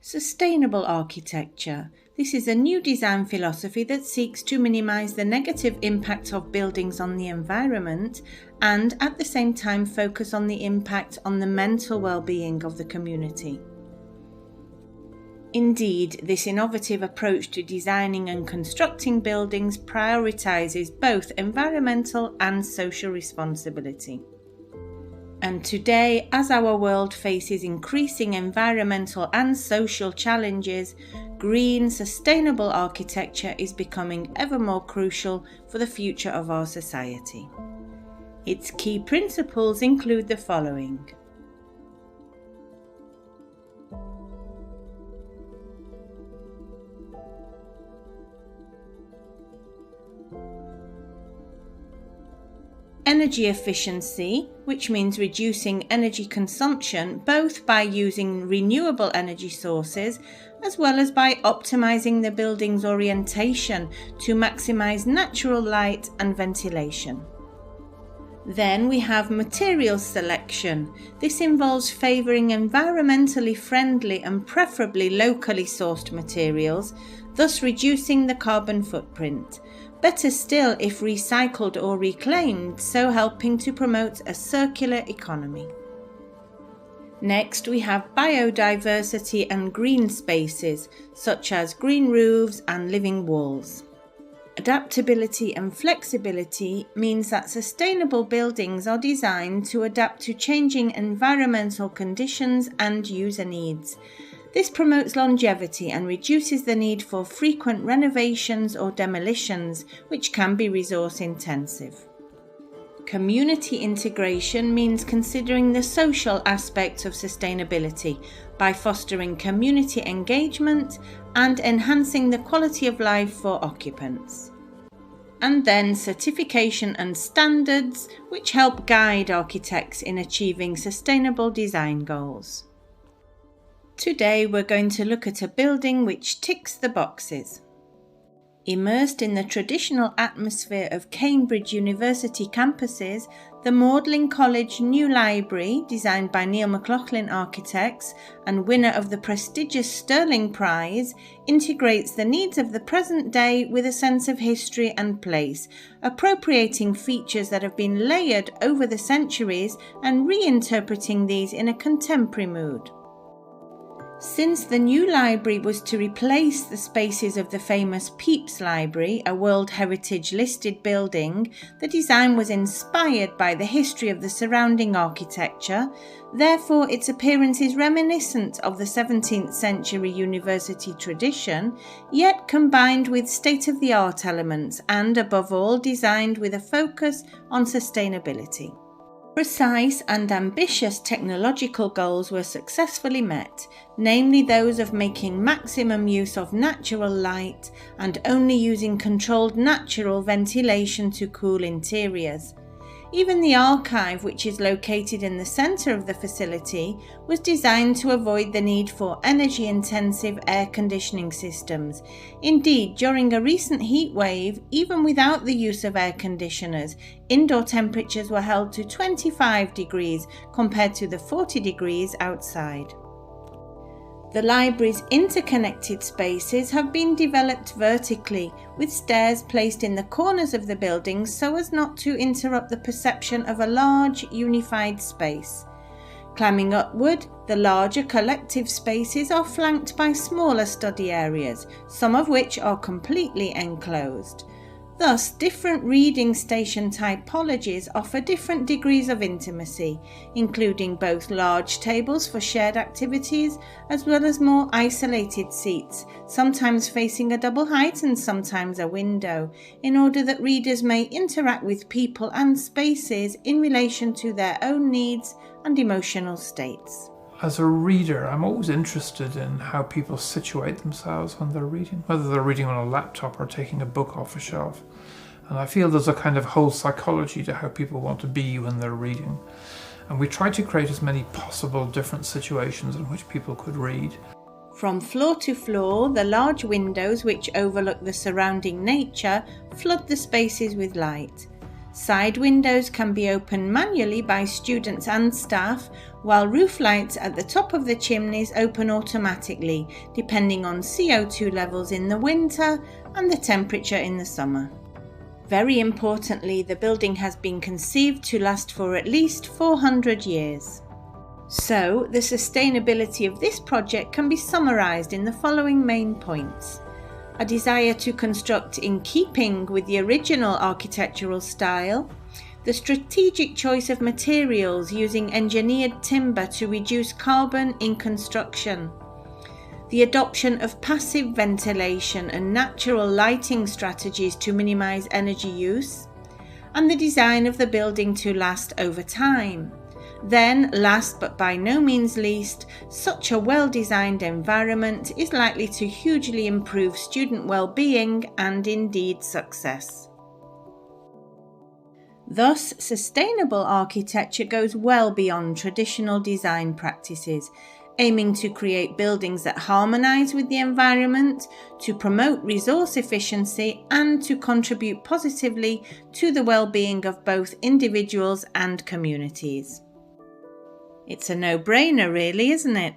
Sustainable architecture. This is a new design philosophy that seeks to minimize the negative impact of buildings on the environment and at the same time focus on the impact on the mental well-being of the community. Indeed, this innovative approach to designing and constructing buildings prioritizes both environmental and social responsibility. And today, as our world faces increasing environmental and social challenges, green, sustainable architecture is becoming ever more crucial for the future of our society. Its key principles include the following. Energy efficiency, which means reducing energy consumption both by using renewable energy sources as well as by optimizing the building's orientation to maximize natural light and ventilation. Then we have material selection. This involves favouring environmentally friendly and preferably locally sourced materials, thus reducing the carbon footprint. Better still if recycled or reclaimed, so helping to promote a circular economy. Next, we have biodiversity and green spaces, such as green roofs and living walls. Adaptability and flexibility means that sustainable buildings are designed to adapt to changing environmental conditions and user needs. This promotes longevity and reduces the need for frequent renovations or demolitions, which can be resource intensive. Community integration means considering the social aspects of sustainability by fostering community engagement and enhancing the quality of life for occupants. And then certification and standards, which help guide architects in achieving sustainable design goals. Today we're going to look at a building which ticks the boxes. Immersed in the traditional atmosphere of Cambridge University campuses, the Magdalen College New Library, designed by Neil McLaughlin Architects and winner of the prestigious Stirling Prize, integrates the needs of the present day with a sense of history and place, appropriating features that have been layered over the centuries and reinterpreting these in a contemporary mood. Since the new library was to replace the spaces of the famous Pepys Library, a World Heritage listed building, the design was inspired by the history of the surrounding architecture. Therefore, its appearance is reminiscent of the 17th century university tradition, yet combined with state-of-the-art elements and, above all, designed with a focus on sustainability. Precise and ambitious technological goals were successfully met, namely those of making maximum use of natural light and only using controlled natural ventilation to cool interiors. Even the archive, which is located in the centre of the facility, was designed to avoid the need for energy-intensive air conditioning systems. Indeed, during a recent heat wave, even without the use of air conditioners, indoor temperatures were held to 25 degrees compared to the 40 degrees outside. The library's interconnected spaces have been developed vertically, with stairs placed in the corners of the building so as not to interrupt the perception of a large, unified space. Climbing upward, the larger collective spaces are flanked by smaller study areas, some of which are completely enclosed. Thus, different reading station typologies offer different degrees of intimacy, including both large tables for shared activities as well as more isolated seats, sometimes facing a double height and sometimes a window, in order that readers may interact with people and spaces in relation to their own needs and emotional states. As a reader, I'm always interested in how people situate themselves when they're reading, whether they're reading on a laptop or taking a book off a shelf. And I feel there's a kind of whole psychology to how people want to be when they're reading. And we try to create as many possible different situations in which people could read. From floor to floor, the large windows which overlook the surrounding nature flood the spaces with light. Side windows can be opened manually by students and staff, while roof lights at the top of the chimneys open automatically, depending on CO2 levels in the winter and the temperature in the summer. Very importantly, the building has been conceived to last for at least 400 years. So, the sustainability of this project can be summarised in the following main points. A desire to construct in keeping with the original architectural style, the strategic choice of materials using engineered timber to reduce carbon in construction, the adoption of passive ventilation and natural lighting strategies to minimise energy use, and the design of the building to last over time. Then, last but by no means least, such a well-designed environment is likely to hugely improve student well-being and indeed success. Thus, sustainable architecture goes well beyond traditional design practices, aiming to create buildings that harmonise with the environment, to promote resource efficiency, and to contribute positively to the well-being of both individuals and communities. It's a no-brainer, really, isn't it?